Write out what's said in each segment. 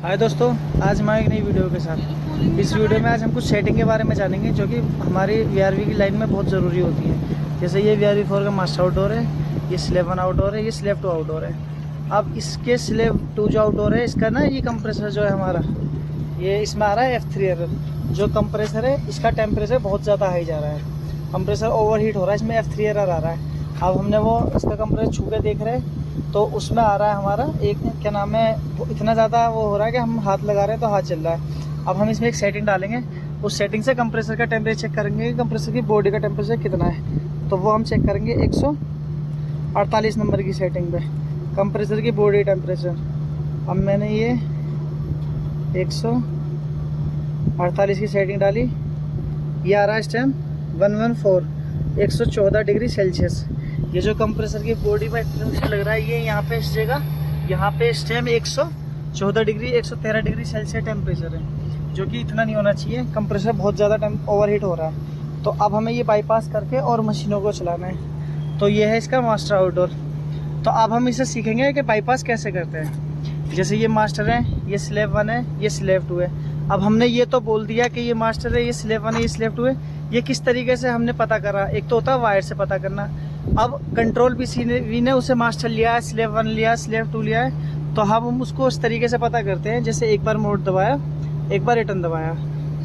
हाय दोस्तों, आज हमारे एक नई वीडियो के साथ। इस वीडियो में आज हम कुछ सेटिंग के बारे में जानेंगे जो कि हमारी वीआरवी की लाइन में बहुत ज़रूरी होती है। जैसे ये वीआरवी 4 का मास्टर आउटडोर है, ये स्लेव 1 आउटडोर है, ये स्लेव 2 आउटडोर है। अब इसके स्लेव 2 जो आउटडोर है, इसका ना ये कंप्रेसर जो है हमारा, ये इसमें आ रहा है F3 एरर। जो कंप्रेसर है इसका टेम्परेचर बहुत ज़्यादा हाई जा रहा है, कंप्रेसर ओवर हीट हो रहा है, इसमें F3 एरर आ रहा है। अब हमने वो इसका कंप्रेसर छू के देख रहे हैं तो उसमें आ रहा है हमारा एक क्या नाम है, वो इतना ज़्यादा वो हो रहा है कि हम हाथ लगा रहे हैं तो हाथ चल रहा है। अब हम इसमें एक सेटिंग डालेंगे, उस सेटिंग से कंप्रेसर का टेम्परेचर चेक करेंगे कि कंप्रेसर की बॉडी का टेम्परेचर कितना है। तो वो हम चेक करेंगे 148 नंबर की सेटिंग पे कंप्रेसर की बॉडी टेम्परेचर। अब मैंने ये 148 की सेटिंग डाली, ये आ रहा है इस टाइम 114 डिग्री सेल्सियस। ये जो कंप्रेसर की बॉडी में लग रहा है, ये यहाँ पे इस जगह, यहाँ पे इस टाइम 113 डिग्री सेल्सियस टेम्परेचर है, जो कि इतना नहीं होना चाहिए। कंप्रेसर बहुत ज़्यादा ओवर हीट हो रहा है। तो अब हमें ये बाईपास करके और मशीनों को चलाना है। तो ये है इसका मास्टर आउटडोर। तो अब हम इसे सीखेंगे कि बाईपास कैसे करते हैं। जैसे ये मास्टर है, ये स्लेव 1 है, ये स्लेव 2 है। अब हमने ये तो बोल दिया कि ये मास्टर है, ये स्लेव 1 है, ये स्लेव 2 है। ये किस तरीके से हमने पता करा, एक तो होता है वायर से पता करना। अब कंट्रोल PCV ने उसे मास्टर लिया है, स्लेव 1 लिया है, स्लेव 2 लिया है। तो हम उसको उस तरीके से पता करते हैं, जैसे एक बार मोड दबाया, एक बार रिटर्न दबाया,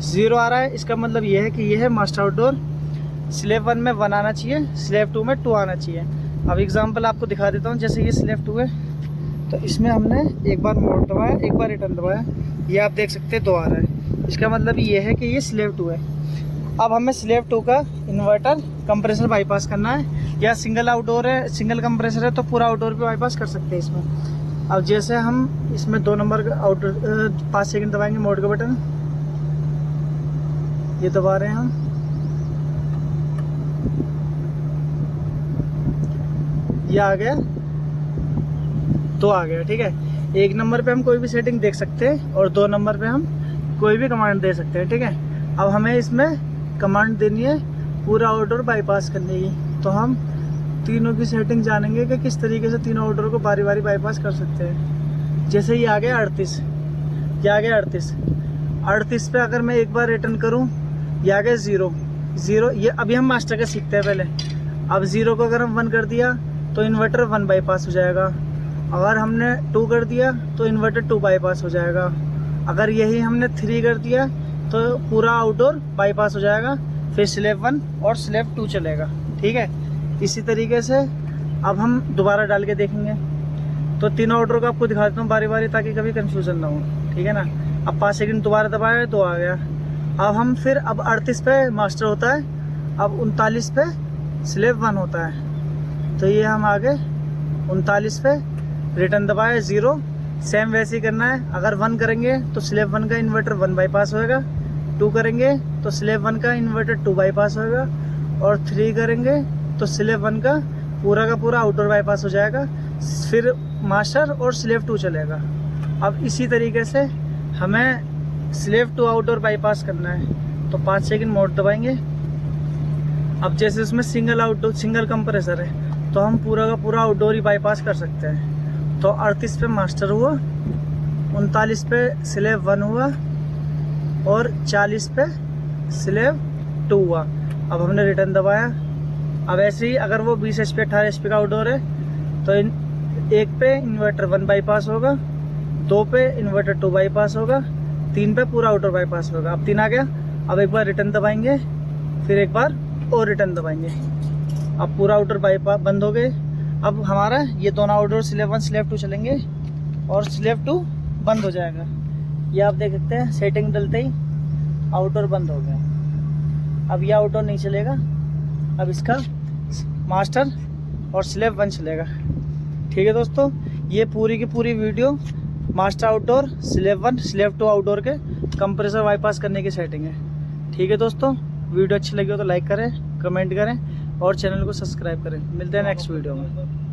0 आ रहा है, इसका मतलब ये है कि ये है मास्टर आउटडोर। स्लेव 1 में 1 आना चाहिए, स्लेव 2 में 2 आना चाहिए। अब एग्जांपल आपको दिखा देता हूँ। जैसे ये स्लेव 2 है तो इसमें हमने एक बार मोड दबाया, एक बार रिटर्न दबाया, ये आप देख सकते हैं 2 आ रहा है। इसका मतलब ये है कि ये स्लेव 2 है। अब हमें स्लेव 2 का इन्वर्टर कंप्रेसर बाईपास करना है, या सिंगल आउटडोर है, सिंगल कंप्रेसर है तो पूरा आउटडोर भी बाईपास कर सकते हैं इसमें। अब जैसे हम इसमें 2 नंबर का आउटडोर 5 सेकंड दबाएंगे, मोड का बटन ये दबा रहे हैं हम, ये आ गया, 2 आ गया। ठीक है, 1 नंबर पे हम कोई भी सेटिंग देख सकते हैं और 2 नंबर पे हम कोई भी कमांड दे सकते हैं। ठीक है, अब हमें इसमें कमांड देनी है पूरा आउटडोर बाईपास करने की। तो हम तीनों की सेटिंग जानेंगे कि किस तरीके से तीनों आउटडोर को बारी बारी बाईपास कर सकते हैं। जैसे ये आ गया 38, ये आ गया 38 पे अगर मैं एक बार रिटर्न करूं, ये आ गया 0। ये अभी हम मास्टर का सीखते हैं पहले। अब 0 को अगर हम 1 कर दिया तो इन्वर्टर 1 बाईपास हो जाएगा। अगर हमने 2 कर दिया तो इन्वर्टर 2 बाईपास हो जाएगा। अगर यही हमने 3 कर दिया तो पूरा आउटडोर बाईपास हो जाएगा। फिर स्लेव 1 और स्लेव 2 चलेगा। ठीक है, इसी तरीके से अब हम दोबारा डाल के देखेंगे। तो तीनों आउटडोर को आपको दिखा देता हूँ बारी बारी, ताकि कभी कंफ्यूजन ना हो। ठीक है ना। अब 5 सेकंड दोबारा दबाया, 2 आ गया। अब हम फिर अब 38 पे मास्टर होता है, अब 39 पे स्लेव 1 होता है। तो ये हम आगे 39 पे रिटर्न दबाया, 0। सेम वैसे ही करना है। अगर 1 करेंगे तो स्लेव 1 का इन्वर्टर 1 बाईपास होएगा, 2 करेंगे तो स्लेव 1 का इन्वर्टर 2 बाईपास होएगा, और 3 करेंगे तो स्लेव 1 का पूरा आउटडोर बाईपास हो जाएगा। फिर मास्टर और स्लेव 2 चलेगा। अब इसी तरीके से हमें स्लेव 2 आउटडोर बाईपास करना है। तो 5 सेकंड मोड दबाएंगे। अब जैसे उसमें सिंगल कंप्रेसर है तो हम पूरा का पूरा आउटडोर ही बाईपास कर सकते हैं। तो 38 पे मास्टर हुआ, 39 पे स्लेव 1 हुआ, और 40 पे स्लेव 2 हुआ। अब हमने रिटर्न दबाया। अब ऐसे ही अगर वो 20 HP 18 HP का आउटडोर है तो 1 पे इन्वर्टर 1 बाईपास होगा, 2 पे इन्वर्टर 2 बाईपास होगा, 3 पे पूरा आउटडोर बाईपास होगा। अब 3 आ गया। अब एक बार रिटर्न दबाएंगे, फिर एक बार और रिटर्न दबाएंगे। अब पूरा आउटडोर बाईपास बंद हो गए। अब हमारा ये दोनों आउटडोर स्लेव 1 स्लेव 2 चलेंगे और स्लेव 2 बंद हो जाएगा। ये आप देख सकते हैं, सेटिंग डलते ही आउटडोर बंद हो गया। अब ये आउटडोर नहीं चलेगा, अब इसका मास्टर और स्लेव 1 चलेगा। ठीक है दोस्तों, ये पूरी की पूरी video master outdoor, slave 1 slave 2 outdoor के कंप्रेसर बाईपास करने की सेटिंग है। ठीक है दोस्तों, वीडियो अच्छी लगी हो तो लाइक करें, कमेंट करें और चैनल को सब्सक्राइब करें। मिलते हैं नेक्स्ट वीडियो में।